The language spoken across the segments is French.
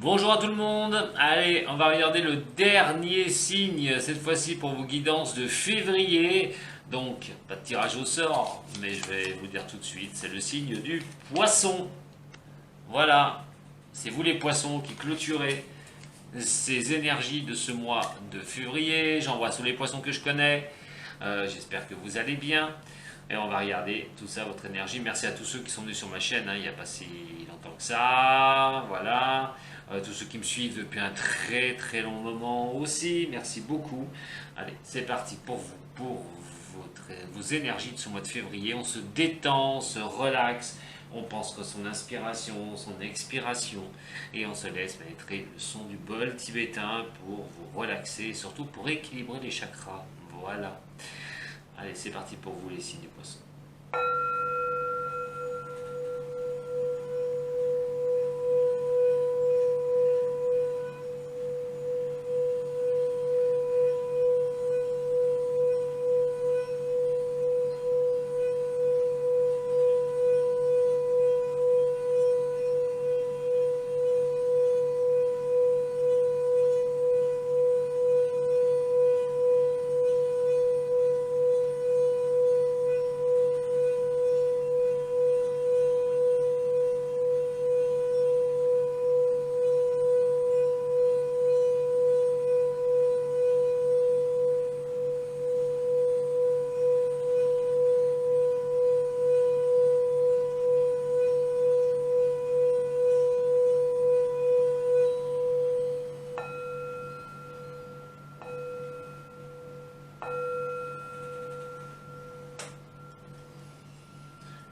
Bonjour à tout le monde. Allez, on va regarder le dernier signe, cette fois-ci pour vos guidances de février. Donc, pas de tirage au sort, mais je vais vous dire tout de suite, c'est le signe du poisson. Voilà, c'est vous les poissons qui clôturez ces énergies de ce mois de février. J'envoie tous les poissons que je connais. J'espère que vous allez bien. Et on va regarder tout ça, votre énergie. Merci à tous ceux qui sont venus sur ma chaîne, hein, il n'y a pas si longtemps que ça. Voilà. Tous ceux qui me suivent depuis un très très long moment aussi. Merci beaucoup. Allez, c'est parti pour vous, pour vos énergies de ce mois de février. On se détend, on se relaxe. On pense à son inspiration, son expiration, et on se laisse pénétrer le son du bol tibétain pour vous relaxer et surtout pour équilibrer les chakras. Voilà. Allez, c'est parti pour vous les signes du poisson.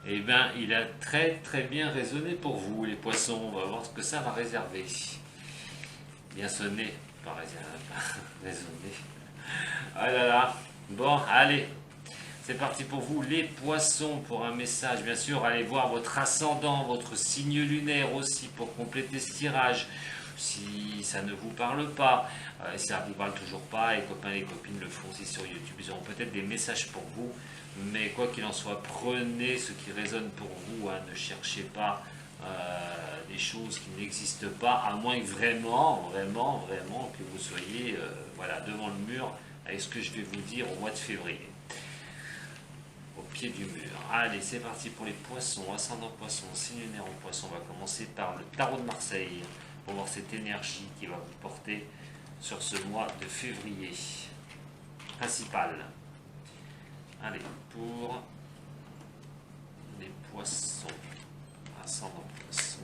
Eh bien, il a très très bien résonné pour vous, les poissons. On va voir ce que ça va réserver. Bien sonné, pas résonné. Ah là là. Bon, allez. C'est parti pour vous, les poissons, pour un message. Bien sûr, allez voir votre ascendant, votre signe lunaire aussi pour compléter ce tirage. Si ça ne vous parle pas, si ça ne vous parle toujours pas, les copains et les copines le font aussi sur YouTube. Ils auront peut-être des messages pour vous. Mais quoi qu'il en soit, prenez ce qui résonne pour vous. Hein. Ne cherchez pas des choses qui n'existent pas, à moins que vraiment que vous soyez voilà, devant le mur avec ce que je vais vous dire au mois de février. Au pied du mur. Allez, c'est parti pour les poissons, ascendant poisson, signe lunaire en poisson. On va commencer par le tarot de Marseille pour voir cette énergie qui va vous porter sur ce mois de février. Principal. Allez, pour les poissons, ascendant poisson,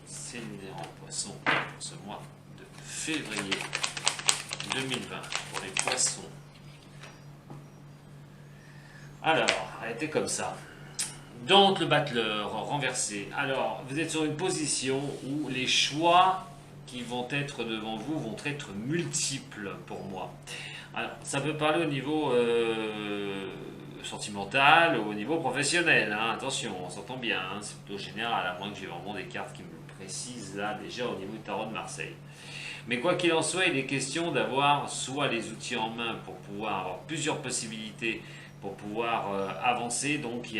signe lunaire en poisson pour ce mois de février 2020 pour les poissons. Alors, elle était comme ça. Donc le battleur renversé. Alors, vous êtes sur une position où les choix qui vont être devant vous vont être multiples pour moi. Alors, ça peut parler au niveau sentimental ou au niveau professionnel. Hein. Attention, on s'entend bien. Hein. C'est plutôt général, à moins que j'ai vraiment des cartes qui me le précisent là déjà au niveau du tarot de Marseille. Mais quoi qu'il en soit, il est question d'avoir soit les outils en main pour pouvoir avoir plusieurs possibilités pour pouvoir avancer. Donc il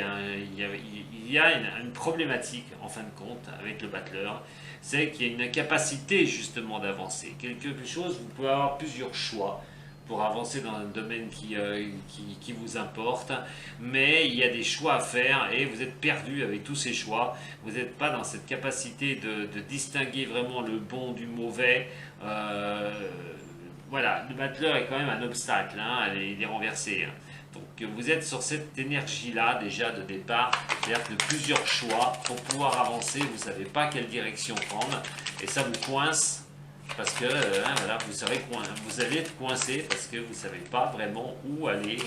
y a une problématique en fin de compte avec le battleur, c'est qu'il y a une incapacité justement d'avancer. Quelque chose, vous pouvez avoir plusieurs choix pour avancer dans un domaine qui vous importe, mais il y a des choix à faire et vous êtes perdu avec tous ces choix. Vous n'êtes pas dans cette capacité de distinguer vraiment le bon du mauvais. Voilà, le battleur est quand même un obstacle, hein, il est renversé. Hein. Donc vous êtes sur cette énergie-là déjà de départ, c'est-à-dire que plusieurs choix pour pouvoir avancer, vous ne savez pas quelle direction prendre, et ça vous coince parce que voilà, vous allez être coincé parce que vous ne savez pas vraiment où aller,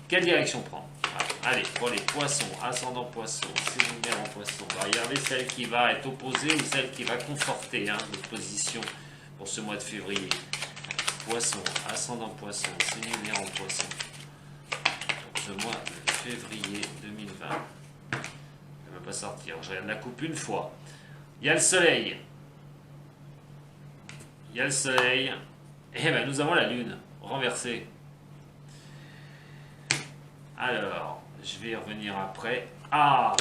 quelle direction prendre. Voilà. Allez, pour les poissons, ascendant poisson, signe lunaire en poisson, on va regarder celle qui va être opposée ou celle qui va conforter votre position pour ce mois de février. Poisson, ascendant poisson, signe lunaire en poisson. Pour ce mois de février 2020. Elle ne va pas sortir. Je regarde la coupe une fois. Il y a le soleil. Il y a le soleil. Et bien nous avons la lune renversée. Alors, je vais y revenir après. Ah,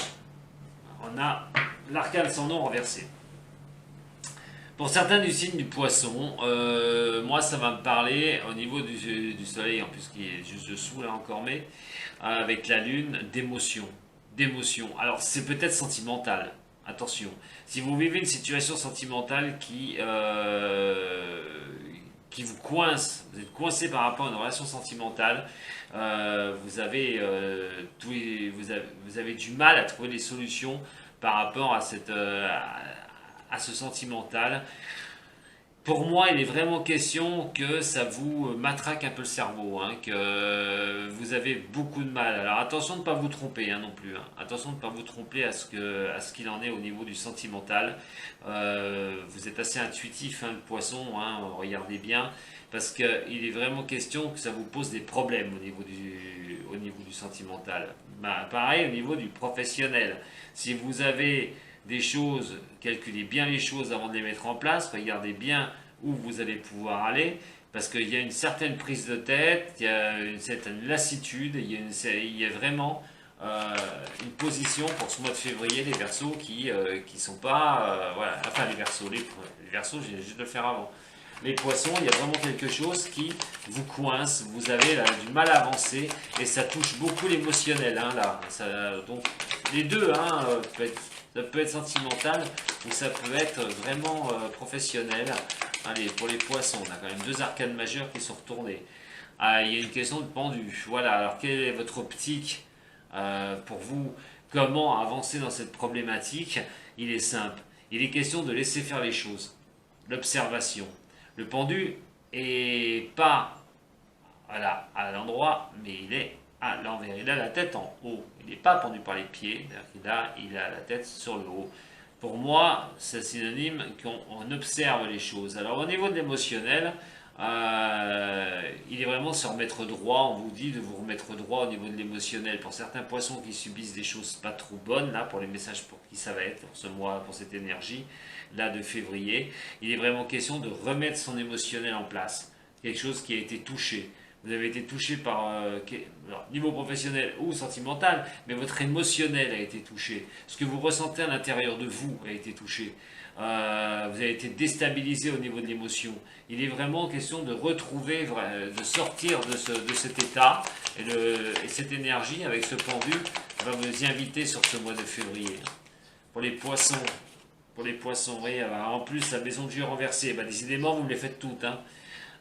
on a l'arcane sans nom renversé. Pour certains du signe du poisson, moi ça va me parler au niveau du soleil, en plus qui est juste dessous là encore, mais avec la lune, d'émotion. D'émotion. Alors c'est peut-être sentimental, attention. Si vous vivez une situation sentimentale qui vous coince, vous êtes coincé par rapport à une relation sentimentale, vous avez du mal à trouver des solutions par rapport à ce sentimental. Pour moi, il est vraiment question que ça vous matraque un peu le cerveau, hein, que vous avez beaucoup de mal. Alors attention de ne pas vous tromper, hein, non plus, hein. Attention de ne pas vous tromper à ce qu'il en est au niveau du sentimental. Vous êtes assez intuitif, hein, le poisson, hein, regardez bien, parce qu'il est vraiment question que ça vous pose des problèmes au niveau du sentimental. Bah, pareil au niveau du professionnel. Si vous avez des choses, calculez bien les choses avant de les mettre en place, regardez bien où vous allez pouvoir aller, parce qu'il y a une certaine prise de tête, il y a une certaine lassitude, il y a vraiment une position pour ce mois de février, les Verseaux qui sont pas, voilà, enfin les Verseaux, les Verseaux, j'ai juste de le faire avant. Les poissons, il y a vraiment quelque chose qui vous coince, vous avez là, du mal à avancer et ça touche beaucoup l'émotionnel, hein, là. Donc les deux, hein, ça peut être sentimental ou ça peut être vraiment professionnel. Allez, pour les poissons, on a quand même deux arcanes majeures qui sont retournées. Ah, il y a une question de pendu. Voilà, alors quelle est votre optique pour vous? Comment avancer dans cette problématique? Il est simple. Il est question de laisser faire les choses. L'observation. Le pendu est pas voilà, à l'endroit, mais il est à l'envers. Il a la tête en haut. Il n'est pas pendu par les pieds. Il a la tête sur le haut. Pour moi, c'est synonyme qu'on observe les choses. Alors au niveau de l'émotionnel, il est vraiment se remettre droit. On vous dit de vous remettre droit au niveau de l'émotionnel. Pour certains poissons qui subissent des choses pas trop bonnes, là, pour les messages pour qui ça va être, pour ce mois, pour cette énergie, là, de février, il est vraiment question de remettre son émotionnel en place. Quelque chose qui a été touché. Vous avez été touché par niveau professionnel ou sentimental, mais votre émotionnel a été touché. Ce que vous ressentez à l'intérieur de vous a été touché. Vous avez été déstabilisé au niveau de l'émotion. Il est vraiment question de retrouver, de sortir de cet état et cette énergie avec ce pendu va vous inviter sur ce mois de février. Pour les poissons, vous voyez, en plus la maison de Dieu renversée, décidément vous me les faites toutes, hein.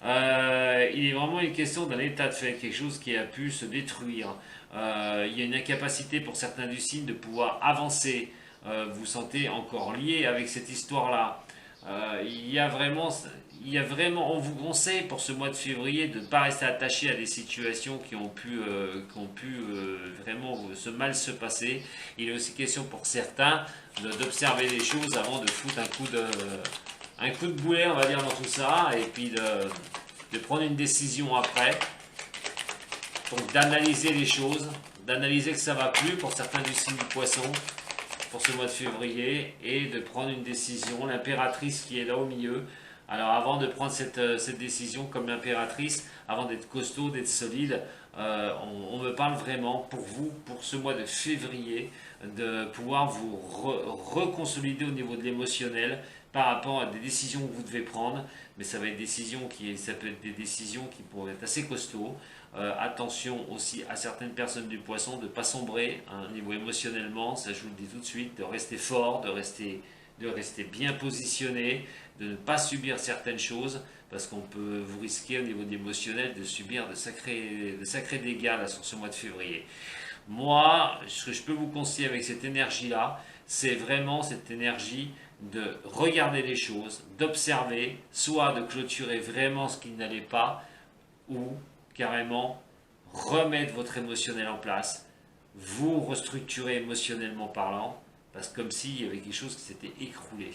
Il est vraiment une question d'un état de fait, quelque chose qui a pu se détruire. Il y a une incapacité pour certains du signe de pouvoir avancer. Vous vous sentez encore lié avec cette histoire-là. Il y a vraiment, on vous conseille pour ce mois de février de ne pas rester attaché à des situations qui ont pu vraiment mal se passer. Il est aussi question pour certains d'observer les choses avant de foutre un coup de boulet, on va dire, dans tout ça, et puis de prendre une décision après. Donc d'analyser les choses, d'analyser que ça va plus pour certains du signe du poisson, pour ce mois de février, et de prendre une décision, l'impératrice qui est là au milieu. Alors avant de prendre cette décision comme l'impératrice, avant d'être costaud, d'être solide, on me parle vraiment pour vous, pour ce mois de février, de pouvoir vous reconsolider au niveau de l'émotionnel, par rapport à des décisions que vous devez prendre, mais ça peut être des décisions qui pourraient être assez costauds. Attention aussi à certaines personnes du poisson de ne pas sombrer, hein, au niveau émotionnellement, ça je vous le dis tout de suite, de rester fort, de rester bien positionné, de ne pas subir certaines choses, parce qu'on peut vous risquer au niveau de l'émotionnel de subir de sacrés dégâts là, sur ce mois de février. Moi, ce que je peux vous conseiller avec cette énergie-là, c'est vraiment cette énergie de regarder les choses, d'observer, soit de clôturer vraiment ce qui n'allait pas, ou carrément remettre votre émotionnel en place, vous restructurer émotionnellement parlant, parce que comme s'il y avait quelque chose qui s'était écroulé.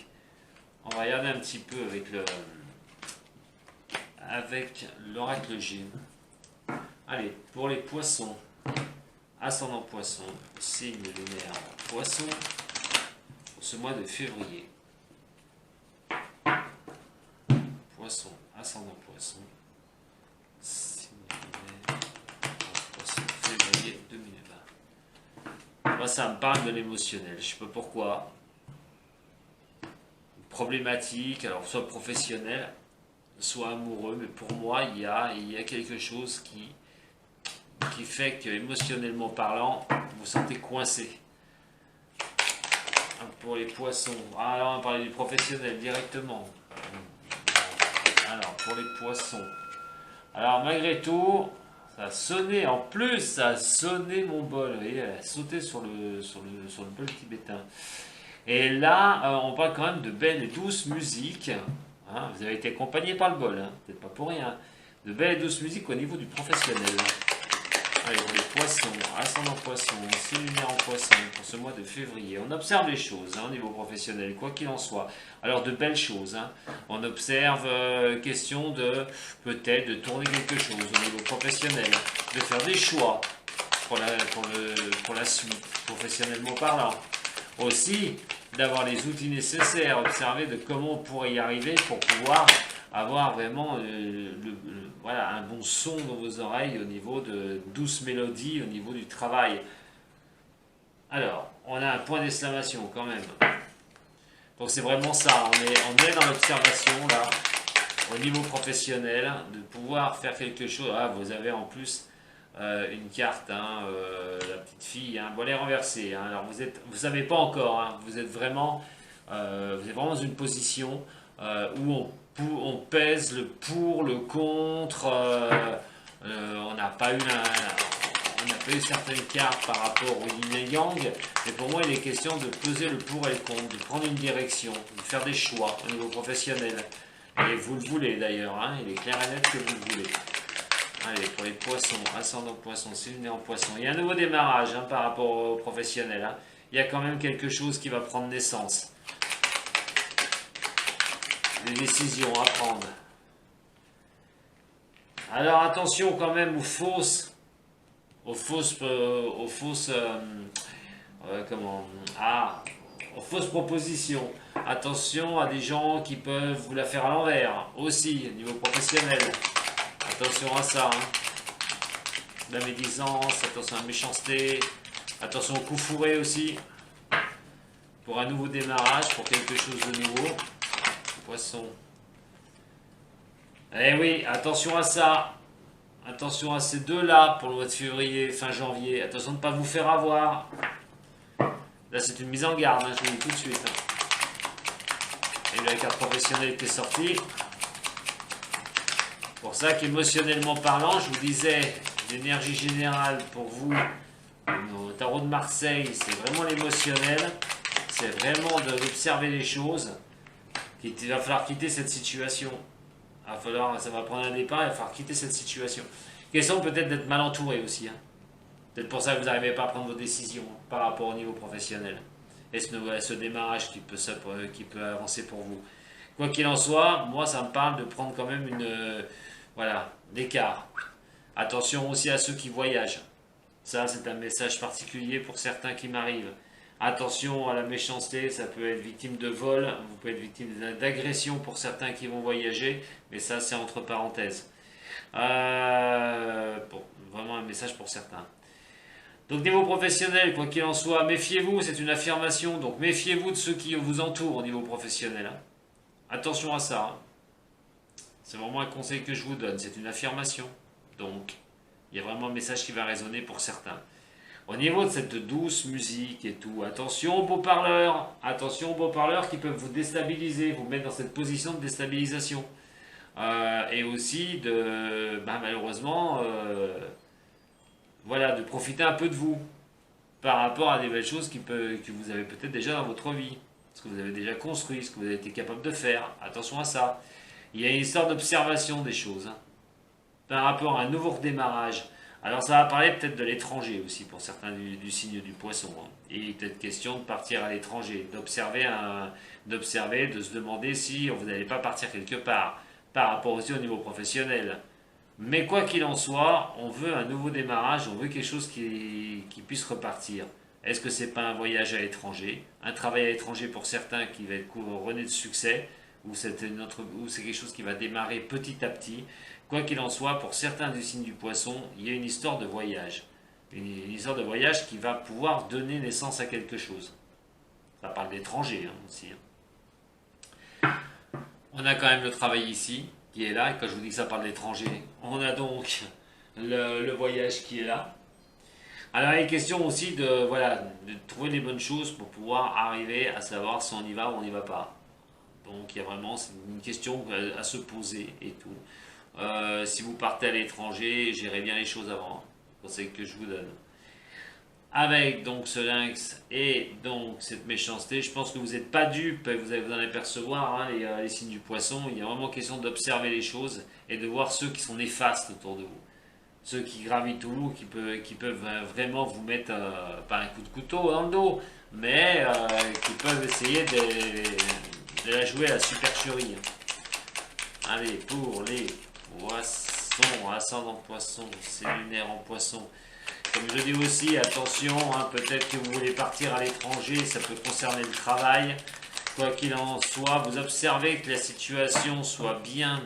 On va regarder un petit peu avec l'oracle G. Allez, pour les poissons, ascendant poisson, signe lunaire poisson, pour ce mois de février. Poisson, ascendant poisson, signe lunaire poisson, février 2020. Moi, ça me parle de l'émotionnel. Je ne sais pas pourquoi. problématique, alors soit professionnelle, soit amoureux, mais pour moi, il y a quelque chose qui fait que, émotionnellement parlant, vous vous sentez coincé. Pour les poissons, alors on va parler du professionnel directement. Alors, pour les poissons, alors malgré tout, ça a sonné, en plus, ça a sonné mon bol, vous voyez, elle a sauté sur le bol tibétain. Et là, on parle quand même de belle et douce musique. Hein, vous avez été accompagné par le bol, hein, peut-être pas pour rien. De belle et douce musique au niveau du professionnel. Allez, pour les poissons, ascendant poisson, signe lunaire en poisson, pour ce mois de février. On observe les choses au niveau professionnel, quoi qu'il en soit. Alors, de belles choses. Hein. On observe question de, peut-être, de tourner quelque chose au niveau professionnel, de faire des choix pour la suite, professionnellement parlant. Aussi, d'avoir les outils nécessaires, observer de comment on pourrait y arriver pour pouvoir avoir vraiment voilà, un bon son dans vos oreilles au niveau de douces mélodies, au niveau du travail. Alors, on a un point d'exclamation quand même. Donc c'est vraiment ça, on est dans l'observation là, au niveau professionnel, de pouvoir faire quelque chose. Ah, vous avez en plus une carte, hein, la petite fille, hein. Bon, elle est renversée, hein. Alors vous savez pas encore, hein. Vous êtes vraiment dans une position où on pèse le pour, le contre. On n'a pas eu certaines cartes par rapport au yin et yang, mais pour moi il est question de peser le pour et le contre, de prendre une direction, de faire des choix au niveau professionnel. Et vous le voulez d'ailleurs, hein. Il est clair et net que vous le voulez. Allez, pour les poissons, ascendant poisson, signe lunaire en poisson. Il y a un nouveau démarrage, hein, par rapport aux professionnels. Hein. Il y a quand même quelque chose qui va prendre naissance. Des décisions à prendre. Alors attention quand même aux fausses propositions. Attention à des gens qui peuvent vous la faire à l'envers, aussi, au niveau professionnel. Attention à ça, hein. La médisance, attention à la méchanceté, attention au coup fourré aussi, pour un nouveau démarrage, pour quelque chose de nouveau. Poisson. Eh oui, attention à ça. Attention à ces deux-là pour le mois de février, fin janvier. Attention de ne pas vous faire avoir. Là, c'est une mise en garde, hein, je vous le dis tout de suite. Hein. Et la carte professionnelle qui est sortie. Pour ça qu'émotionnellement parlant, je vous disais, l'énergie générale pour vous, au tarot de Marseille, c'est vraiment l'émotionnel. C'est vraiment d'observer les choses. Il va falloir quitter cette situation. Ça va prendre un départ, il va falloir quitter cette situation. Question peut-être d'être mal entouré aussi. Hein. Peut-être pour ça que vous n'arrivez pas à prendre vos décisions, hein, par rapport au niveau professionnel. Et ce démarrage qui peut avancer pour vous. Quoi qu'il en soit, moi ça me parle de prendre quand même d'écart. Attention aussi à ceux qui voyagent. Ça, c'est un message particulier pour certains qui m'arrivent. Attention à la méchanceté, ça peut être victime de vol, vous pouvez être victime d'agression pour certains qui vont voyager, mais ça c'est entre parenthèses. Vraiment un message pour certains. Donc niveau professionnel, quoi qu'il en soit, méfiez-vous, c'est une affirmation, donc méfiez-vous de ceux qui vous entourent au niveau professionnel. Hein. Attention à ça. Hein. C'est vraiment un conseil que je vous donne, c'est une affirmation. Donc, il y a vraiment un message qui va résonner pour certains. Au niveau de cette douce musique et tout, attention aux beaux-parleurs qui peuvent vous déstabiliser, vous mettre dans cette position de déstabilisation. Et aussi malheureusement, de profiter un peu de vous par rapport à des belles choses que vous avez peut-être déjà dans votre vie, ce que vous avez déjà construit, ce que vous avez été capable de faire. Attention à ça. Il y a une histoire d'observation des choses, hein, par rapport à un nouveau redémarrage. Alors ça va parler peut-être de l'étranger aussi pour certains du signe du poisson. Hein. Il est peut-être question de partir à l'étranger, d'observer, de se demander si vous n'allez pas partir quelque part, par rapport aussi au niveau professionnel. Mais quoi qu'il en soit, on veut un nouveau démarrage, on veut quelque chose qui puisse repartir. Est-ce que c'est pas un voyage à l'étranger, un travail à l'étranger pour certains qui va être couronné de succès, ou c'est quelque chose qui va démarrer petit à petit. Quoi qu'il en soit, pour certains du signe du poisson, il y a une histoire de voyage. Une histoire de voyage qui va pouvoir donner naissance à quelque chose. Ça parle d'étranger, hein, aussi. Hein. On a quand même le travail ici, qui est là, et quand je vous dis que ça parle de l'étranger, on a donc le voyage qui est là. Alors il est question aussi de, voilà, de trouver les bonnes choses pour pouvoir arriver à savoir si on y va ou on n'y va pas. Donc il y a vraiment c'est une question à se poser et tout. Si vous partez à l'étranger, gérez bien les choses avant. Conseil que je vous donne. Avec donc ce lynx et donc cette méchanceté, je pense que vous n'êtes pas dupe, vous allez vous en apercevoir, hein, les signes du poisson. Il y a vraiment question d'observer les choses et de voir ceux qui sont néfastes autour de vous. Ceux qui gravitent tout, qui peuvent vraiment vous mettre, pas un coup de couteau dans le dos, mais qui peuvent essayer de la jouer à la supercherie. Allez, pour les poissons, ascendant poisson, c'est lunaire en poisson. Comme je dis aussi, attention, hein, peut-être que vous voulez partir à l'étranger, ça peut concerner le travail. Quoi qu'il en soit, vous observez que la situation soit bien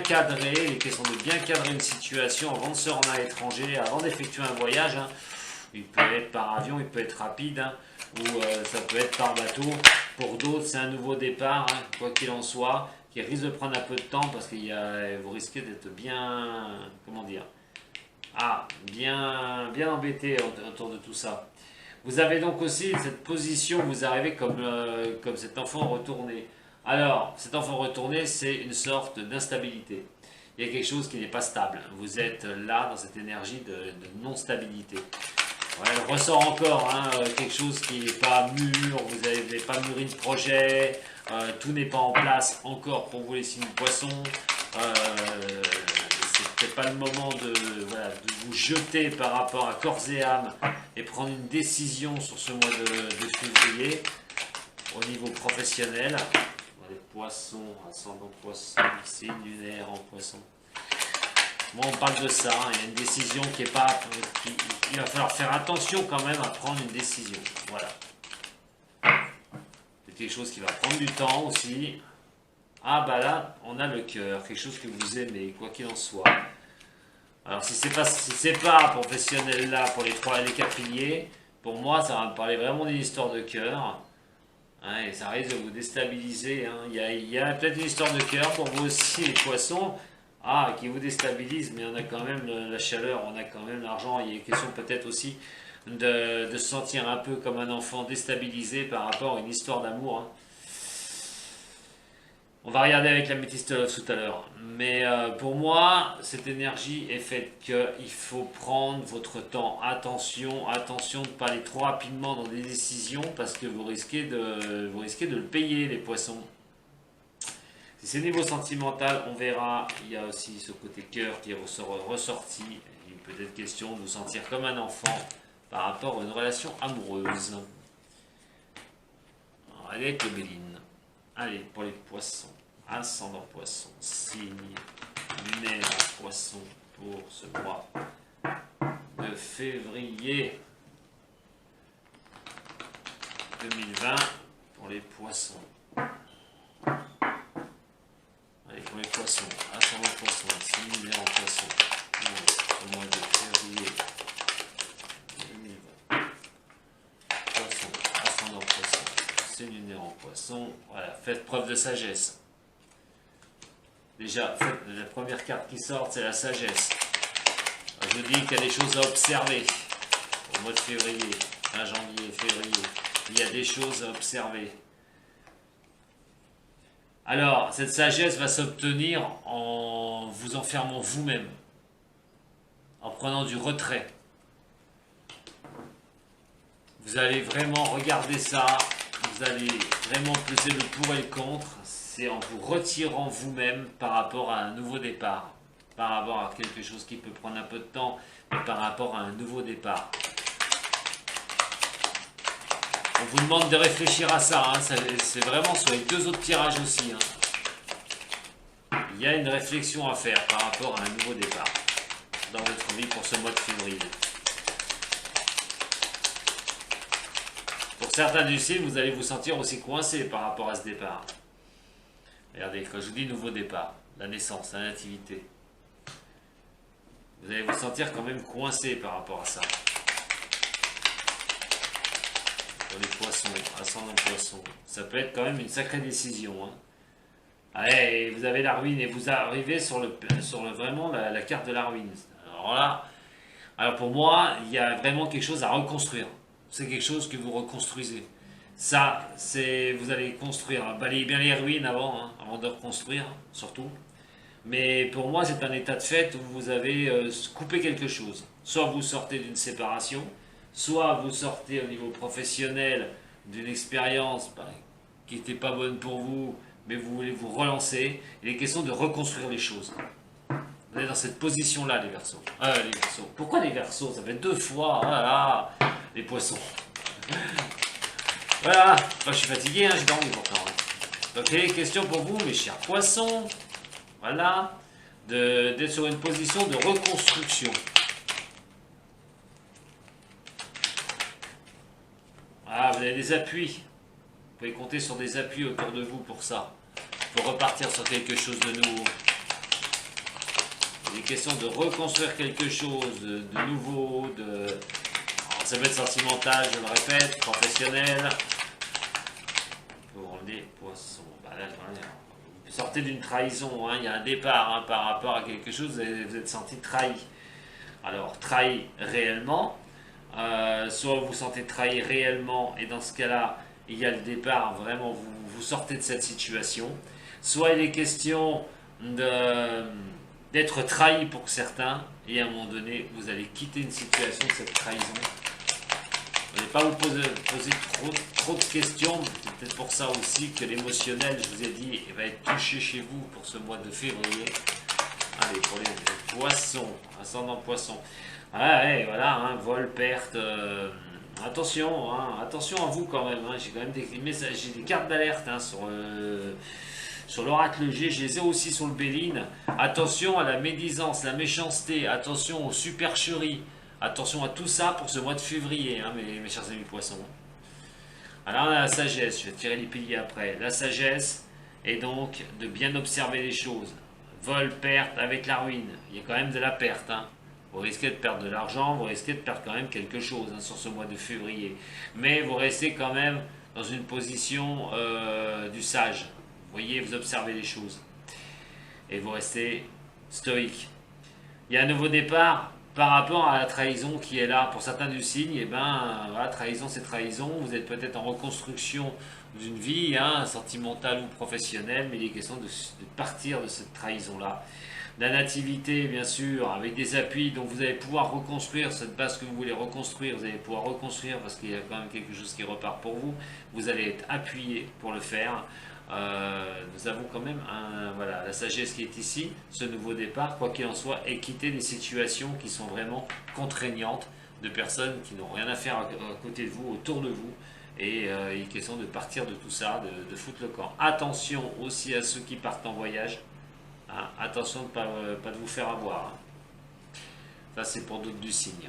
cadrée. Il est question de bien cadrer une situation avant de se rendre à l'étranger, avant d'effectuer un voyage. Hein. Il peut être par avion, il peut être rapide, hein, ou ça peut être par bateau. Pour d'autres, c'est un nouveau départ, hein, quoi qu'il en soit, qui risque de prendre un peu de temps parce que vous risquez d'être bien, comment dire, bien embêté autour de tout ça. Vous avez donc aussi cette position, vous arrivez comme cet enfant retourné. Alors, cet enfant retourné, c'est une sorte d'instabilité. Il y a quelque chose qui n'est pas stable. Vous êtes là dans cette énergie de non-stabilité. Ouais, elle ressort encore, hein, quelque chose qui n'est pas mûr, vous n'avez pas mûri de projet, tout n'est pas en place encore pour vous les signes poissons. C'est peut-être pas le moment voilà, de vous jeter par rapport à corps et âme et prendre une décision sur ce mois de février au niveau professionnel. Les poissons, ascendant poisson, signe lunaire en poisson. Moi, on parle de ça, hein. Il y a une décision qui est pas. Il va falloir faire attention quand même à prendre une décision. Voilà. C'est quelque chose qui va prendre du temps aussi. Ah, bah là, on a le cœur, quelque chose que vous aimez, quoi qu'il en soit. Alors, si c'est pas professionnel là, pour les 3 et les 4 piliers, pour moi, ça va me parler vraiment d'une histoire de cœur. Hein, et ça risque de vous déstabiliser. Hein. Il y a peut-être une histoire de cœur pour vous aussi, les poissons. Qui vous déstabilise, mais on a quand même la chaleur, on a quand même l'argent. Il y a question peut-être aussi de se sentir un peu comme un enfant déstabilisé par rapport à une histoire d'amour. Hein. On va regarder avec la métiste tout à l'heure. Mais pour moi, cette énergie est faite qu'il faut prendre votre temps. Attention de ne pas aller trop rapidement dans des décisions parce que vous risquez de le payer, les poissons. Si c'est niveau sentimental, on verra. Il y a aussi ce côté cœur qui est ressorti. Il peut être question de vous sentir comme un enfant par rapport à une relation amoureuse. Alors, allez avec le Béline. Allez, pour les poissons. Ascendant poisson. Signe lunaire poisson pour ce mois de février 2020 pour les poissons. Allez, pour les poissons, ascendant poisson, signe lunaire en poisson, au mois de février 2020. Poisson, ascendant poisson, signe lunaire en poisson. Voilà, faites preuve de sagesse. Déjà, la première carte qui sort, c'est la sagesse. Je vous dis qu'il y a des choses à observer au mois de février, fin janvier, février. Il y a des choses à observer. Alors, cette sagesse va s'obtenir en vous enfermant vous-même, en prenant du retrait. Vous allez vraiment regarder ça, vous allez vraiment peser le pour et le contre, c'est en vous retirant vous-même par rapport à un nouveau départ, par rapport à quelque chose qui peut prendre un peu de temps, mais par rapport à un nouveau départ. On vous demande de réfléchir à ça, hein. C'est vraiment sur les 2 autres tirages aussi. Hein. Il y a une réflexion à faire par rapport à un nouveau départ dans votre vie pour ce mois de février. Pour certains du signe, vous allez vous sentir aussi coincé par rapport à ce départ. Regardez, quand je vous dis nouveau départ, la naissance, la nativité, vous allez vous sentir quand même coincé par rapport à ça. pour les poissons, ascendant poisson. Ça peut être quand même une sacrée décision. Hein. Allez, vous avez la ruine et vous arrivez sur vraiment la carte de la ruine. Alors là, alors pour moi, il y a vraiment quelque chose à reconstruire. C'est quelque chose que vous reconstruisez. Ça, c'est vous allez construire. Balayez bien les ruines avant de reconstruire, surtout. Mais pour moi, c'est un état de fait où vous avez coupé quelque chose. Soit vous sortez d'une séparation, soit vous sortez au niveau professionnel d'une expérience qui n'était pas bonne pour vous, mais vous voulez vous relancer. Il est question de reconstruire les choses. Vous êtes dans cette position-là, les Verseaux. Les Verseaux. Pourquoi les Verseaux? Ça fait 2 fois. Voilà, les Poissons. Voilà. Enfin, je suis fatigué, hein, j'ai dormi pourtant. Donc, il est question pour vous, mes chers Poissons, voilà, d'être sur une position de reconstruction. Voilà, vous avez des appuis. Vous pouvez compter sur des appuis autour de vous pour ça. Pour repartir sur quelque chose de nouveau. Il est question de reconstruire quelque chose de nouveau, alors, ça peut être sentimental, je le répète, professionnel. Pour les Poissons, vous sortez d'une trahison, hein, il y a un départ hein, par rapport à quelque chose, vous êtes senti trahi. Alors, trahi réellement, soit vous vous sentez trahi réellement, et dans ce cas-là, il y a le départ, vraiment, vous sortez de cette situation. Soit il est question d'être trahi pour certains, et à un moment donné, vous allez quitter une situation de cette trahison. Vous n'allez pas vous poser trop de questions, c'est peut-être pour ça aussi que l'émotionnel, je vous ai dit, va être touché chez vous pour ce mois de février. Allez, pour les Poissons, ascendant Poisson. Ouais, voilà, hein, vol, perte, attention, hein, attention à vous quand même, hein, j'ai quand même des messages, j'ai des cartes d'alerte hein, sur l'oracle G, je les ai aussi sur le Béline. Attention à la médisance, la méchanceté, attention aux supercheries, attention à tout ça pour ce mois de février, hein, mes chers amis Poissons. Alors on a la sagesse, je vais tirer les piliers après. La sagesse est donc de bien observer les choses. Vol, perte avec la ruine, il y a quand même de la perte, hein. Vous risquez de perdre de l'argent, vous risquez de perdre quand même quelque chose hein, sur ce mois de février. Mais vous restez quand même dans une position du sage. Vous voyez, vous observez les choses. Et vous restez stoïque. Il y a un nouveau départ par rapport à la trahison qui est là. Pour certains du signe, et voilà, trahison c'est trahison. Vous êtes peut-être en reconstruction d'une vie, hein, sentimentale ou professionnelle, mais il est question de partir de cette trahison-là. La nativité, bien sûr, avec des appuis, donc vous allez pouvoir reconstruire cette base que vous voulez reconstruire, vous allez pouvoir reconstruire parce qu'il y a quand même quelque chose qui repart pour vous, vous allez être appuyé pour le faire. Nous avons quand même voilà, la sagesse qui est ici, ce nouveau départ, quoi qu'il en soit, et quitter des situations qui sont vraiment contraignantes, de personnes qui n'ont rien à faire à côté de vous, autour de vous, et il est question de partir de tout ça, de foutre le camp. Attention aussi à ceux qui partent en voyage. Hein, attention de ne pas de vous faire avoir. Hein. Ça, c'est pour d'autres du signe.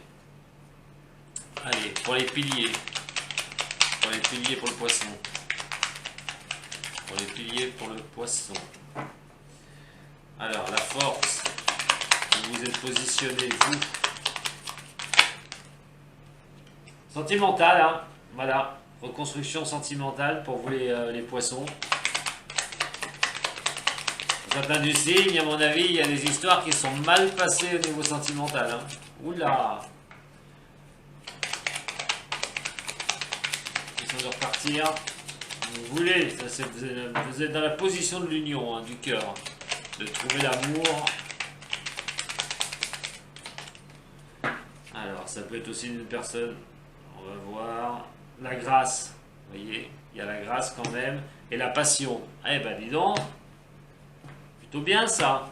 Allez, pour les piliers. Pour les piliers pour le poisson. Pour les piliers pour le poisson. Alors, la force où vous êtes positionné, vous. Sentimental, hein. Voilà. Reconstruction sentimentale pour vous les poissons. Certains du signe, à mon avis, il y a des histoires qui sont mal passées au niveau sentimental. Hein. Oula! Question de repartir. Vous voulez, vous êtes dans la position de l'union, hein, du cœur, de trouver l'amour. Alors, ça peut être aussi une personne, on va voir, la grâce. Vous voyez, il y a la grâce quand même, et la passion. Eh ben, dis donc! Plutôt bien ça.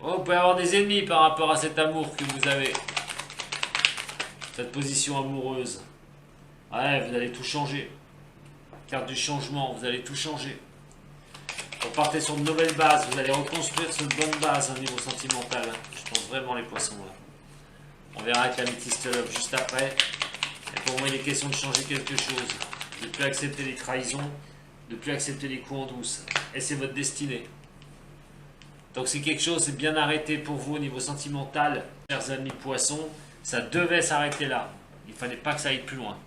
Oh, vous pouvez avoir des ennemis par rapport à cet amour que vous avez. Cette position amoureuse. Ouais, vous allez tout changer. Carte du changement, vous allez tout changer. Vous partez sur de nouvelles bases, vous allez reconstruire sur de bonnes bases au niveau sentimental. Je pense vraiment les poissons là. On verra avec la Métiste Love juste après. Et pour moi, il est question de changer quelque chose. De ne plus accepter les trahisons. De ne plus accepter les coups en douce. Et c'est votre destinée. Donc si quelque chose est bien arrêté pour vous au niveau sentimental, chers amis poissons, ça devait s'arrêter là. Il fallait pas que ça aille plus loin.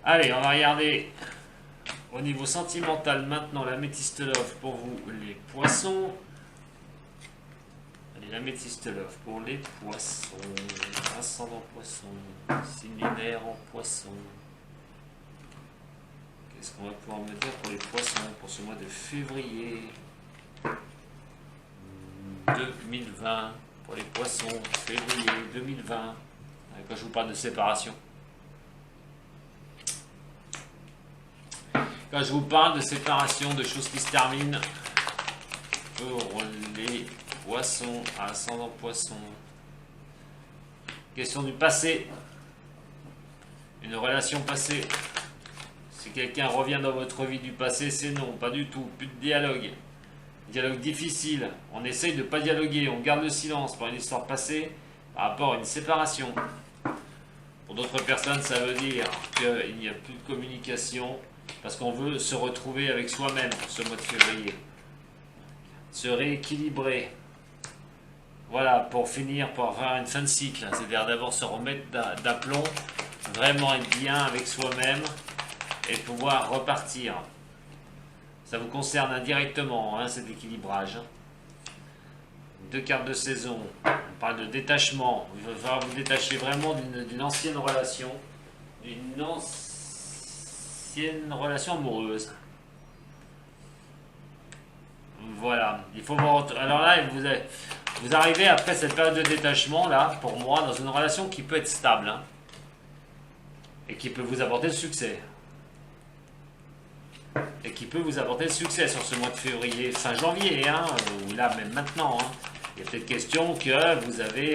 Allez, on va regarder au niveau sentimental maintenant l'améthyste love pour vous, les poissons. Allez, l'améthyste love pour les poissons. Ascendant poisson, signe lunaire en poisson. Qu'est-ce qu'on va pouvoir me dire pour les poissons pour ce mois de février 2020? Pour les poissons, février 2020. Quand je vous parle de séparation. Quand je vous parle de séparation, de choses qui se terminent, pour les poissons, ascendant poisson. Question du passé. Une relation passée. Si quelqu'un revient dans votre vie du passé, c'est non, pas du tout. Plus de dialogue. Dialogue difficile. On essaye de ne pas dialoguer, on garde le silence pour une histoire passée par rapport à une séparation. Pour d'autres personnes, ça veut dire qu'il n'y a plus de communication parce qu'on veut se retrouver avec soi-même pour ce mois de février. Se rééquilibrer. Voilà, pour finir, pour avoir une fin de cycle. C'est-à-dire d'abord se remettre d'aplomb, vraiment être bien avec soi-même et pouvoir repartir. Ça vous concerne indirectement, hein, cet équilibrage. 2 cartes de saison. On parle de détachement. Il va falloir vous détacher vraiment d'une ancienne relation. D'une ancienne relation amoureuse. Voilà. Il faut voir. Alors là, vous arrivez après cette période de détachement, là, pour moi, dans une relation qui peut être stable. Hein, et qui peut vous apporter le succès. Et qui peut vous apporter le succès sur ce mois de février, fin janvier, hein, ou là même maintenant. Hein. Il y a peut-être question que vous avez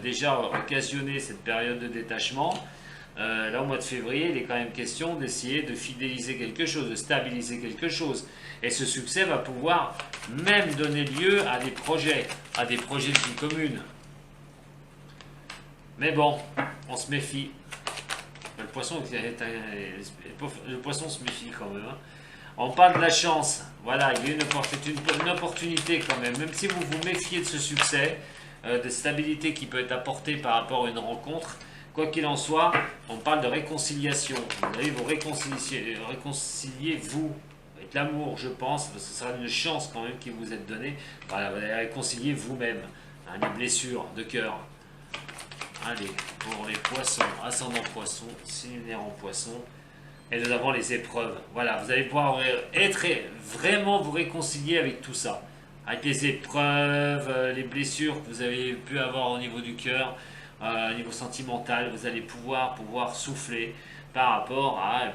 déjà occasionné cette période de détachement. Là au mois de février, il est quand même question d'essayer de fidéliser quelque chose, de stabiliser quelque chose. Et ce succès va pouvoir même donner lieu à des projets de vie commune. Mais bon, on se méfie. Le poisson se méfie quand même. Hein. On parle de la chance. Voilà, il y a une opportunité quand même. Même si vous vous méfiez de ce succès, de stabilité qui peut être apportée par rapport à une rencontre, quoi qu'il en soit, on parle de réconciliation. Vous allez vous réconcilier vous, avec l'amour, je pense, parce que ce sera une chance quand même qui vous est donnée. Voilà, vous allez réconcilier vous-même. Hein, les blessures de cœur. Allez, pour les poissons, ascendant poisson, signe lunaire en poisson, et nous avons les épreuves. Voilà, vous allez pouvoir vraiment vous réconcilier avec tout ça. Avec les épreuves, les blessures que vous avez pu avoir au niveau du cœur, au niveau sentimental, vous allez pouvoir souffler par rapport à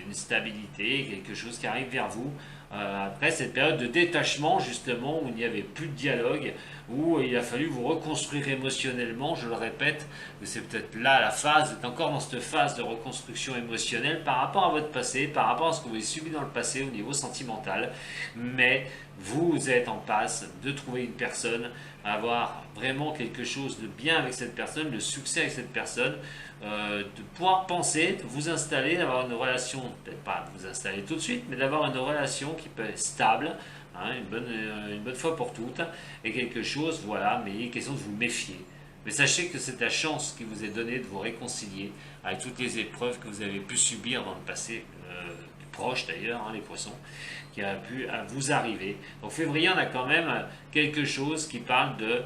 une stabilité, quelque chose qui arrive vers vous. Après cette période de détachement justement où il n'y avait plus de dialogue, où il a fallu vous reconstruire émotionnellement, je le répète, c'est peut-être là la phase, vous êtes encore dans cette phase de reconstruction émotionnelle par rapport à votre passé, par rapport à ce que vous avez subi dans le passé au niveau sentimental, mais vous êtes en passe de trouver une personne, avoir vraiment quelque chose de bien avec cette personne, le succès avec cette personne, de pouvoir penser, de vous installer, d'avoir une relation, peut-être pas de vous installer tout de suite, mais d'avoir une relation qui peut être stable, hein, une bonne fois pour toutes, et quelque chose, voilà, mais il est question de vous méfier. Mais sachez que c'est la chance qui vous est donnée de vous réconcilier avec toutes les épreuves que vous avez pu subir dans le passé, proche d'ailleurs, hein, les poissons, qui a pu vous arriver. Donc février, on a quand même quelque chose qui parle de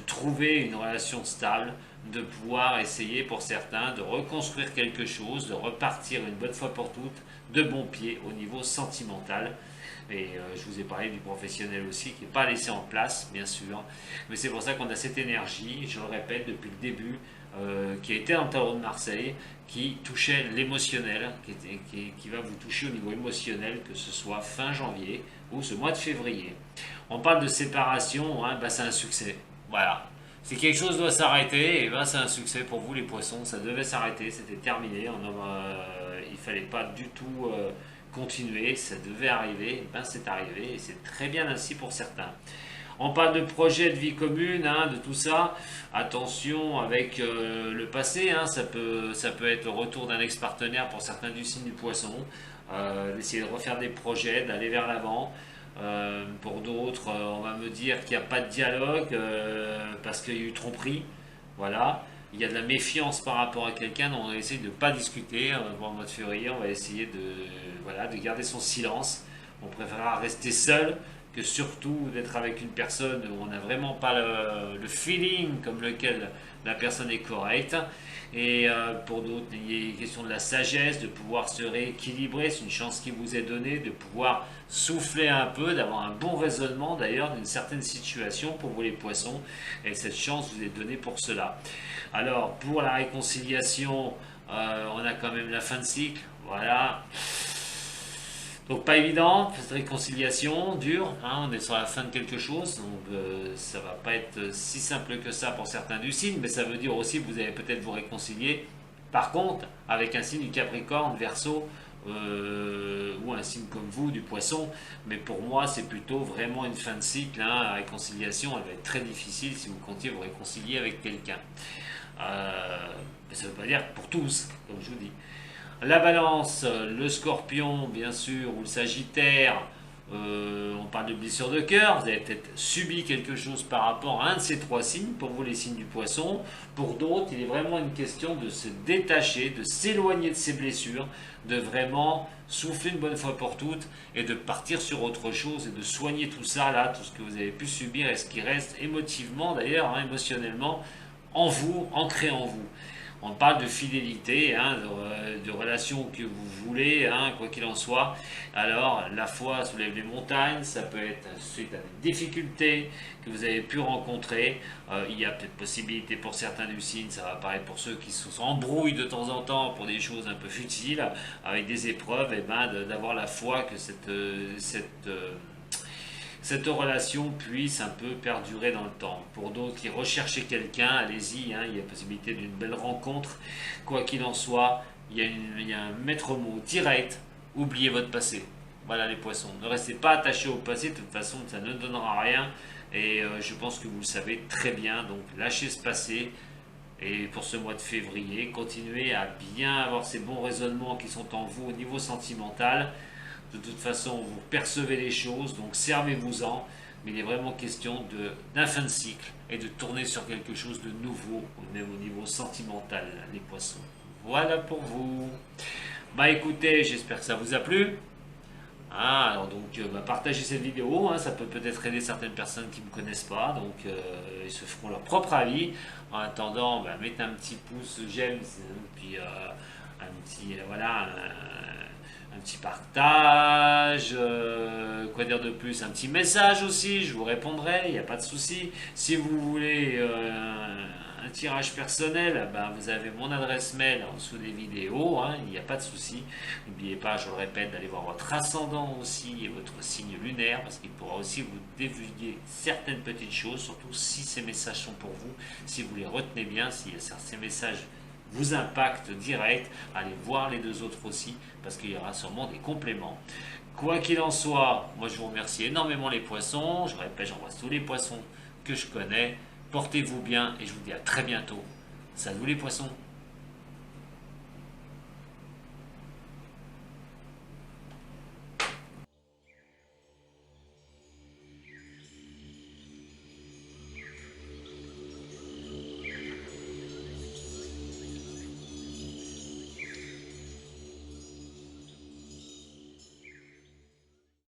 trouver une relation stable, de pouvoir essayer pour certains de reconstruire quelque chose, de repartir une bonne fois pour toutes de bon pied au niveau sentimental. Et je vous ai parlé du professionnel aussi qui n'est pas laissé en place, bien sûr. Mais c'est pour ça qu'on a cette énergie, je le répète depuis le début, qui a été dans le tarot de Marseille, qui touchait l'émotionnel, qui va vous toucher au niveau émotionnel, que ce soit fin janvier ou ce mois de février. On parle de séparation, hein, c'est un succès. Voilà. Si quelque chose doit s'arrêter, et c'est un succès pour vous les poissons, ça devait s'arrêter, c'était terminé, il ne fallait pas du tout continuer, ça devait arriver, c'est arrivé, et c'est très bien ainsi pour certains. On parle de projet de vie commune, hein, de tout ça. Attention avec le passé, hein, ça peut être le retour d'un ex-partenaire pour certains du signe du poisson, d'essayer de refaire des projets, d'aller vers l'avant. Pour d'autres, on va me dire qu'il n'y a pas de dialogue parce qu'il y a eu tromperie. Voilà. il y a de la méfiance par rapport à quelqu'un, donc on va essayer de ne pas discuter en mode février, on va essayer de garder son silence. On préférera rester seul que surtout d'être avec une personne où on n'a vraiment pas le feeling comme lequel la personne est correcte. Et pour d'autres, il est question de la sagesse, de pouvoir se rééquilibrer, c'est une chance qui vous est donnée, de pouvoir souffler un peu, d'avoir un bon raisonnement d'ailleurs d'une certaine situation pour vous les poissons, et cette chance vous est donnée pour cela. Alors pour la réconciliation, on a quand même la fin de cycle, voilà. Donc pas évident, cette réconciliation dure, hein, on est sur la fin de quelque chose, donc ça va pas être si simple que ça pour certains du signe, mais ça veut dire aussi que vous allez peut-être vous réconcilier. Par contre, avec un signe du Capricorne, Verseau, ou un signe comme vous, du Poisson, mais pour moi c'est plutôt vraiment une fin de cycle, hein. La réconciliation elle va être très difficile si vous comptiez vous réconcilier avec quelqu'un. Mais ça ne veut pas dire pour tous, comme je vous dis. La Balance, le Scorpion, bien sûr, ou le Sagittaire, on parle de blessure de cœur. Vous avez peut-être subi quelque chose par rapport à un de ces trois signes, pour vous les signes du Poisson. Pour d'autres, il est vraiment une question de se détacher, de s'éloigner de ces blessures, de vraiment souffler une bonne fois pour toutes et de partir sur autre chose et de soigner tout ça, là, tout ce que vous avez pu subir et ce qui reste émotivement d'ailleurs, hein, émotionnellement, en vous, ancré en vous. On parle de fidélité, hein, de relations que vous voulez, hein, quoi qu'il en soit. Alors, la foi soulève les montagnes, ça peut être suite à des difficultés que vous avez pu rencontrer. Il y a peut-être possibilité pour certains du signe, ça va apparaître pour ceux qui s'embrouillent de temps en temps pour des choses un peu futiles, avec des épreuves, et ben, d'avoir la foi que cette relation puisse un peu perdurer dans le temps. Pour d'autres qui recherchaient quelqu'un, allez-y, hein, il y a possibilité d'une belle rencontre. Quoi qu'il en soit, il y a un maître mot direct, oubliez votre passé. Voilà les poissons, ne restez pas attachés au passé, de toute façon ça ne donnera rien. Et je pense que vous le savez très bien, donc lâchez ce passé. Et pour ce mois de février, continuez à bien avoir ces bons raisonnements qui sont en vous au niveau sentimental. De toute façon, vous percevez les choses, donc servez-vous-en. Mais il est vraiment question d'un fin de cycle et de tourner sur quelque chose de nouveau au niveau sentimental, les poissons. Voilà pour vous. Bah écoutez, j'espère que ça vous a plu. Ah, alors donc, partagez cette vidéo, hein, ça peut peut-être aider certaines personnes qui ne me connaissent pas, donc ils se feront leur propre avis. En attendant, mettez un petit pouce j'aime, puis un petit, voilà, un petit partage, quoi dire de plus, un petit message aussi, je vous répondrai, il n'y a pas de souci. Si vous voulez un tirage personnel, vous avez mon adresse mail en dessous des vidéos, hein, il n'y a pas de souci. N'oubliez pas, je le répète, d'aller voir votre ascendant aussi et votre signe lunaire, parce qu'il pourra aussi vous divulguer certaines petites choses, surtout si ces messages sont pour vous, si vous les retenez bien, si ces messages vous impactent direct, allez voir les deux autres aussi, parce qu'il y aura sûrement des compléments. Quoi qu'il en soit, moi je vous remercie énormément les poissons, je répète, j'embrasse tous les poissons que je connais. Portez-vous bien et je vous dis à très bientôt. Salut les poissons!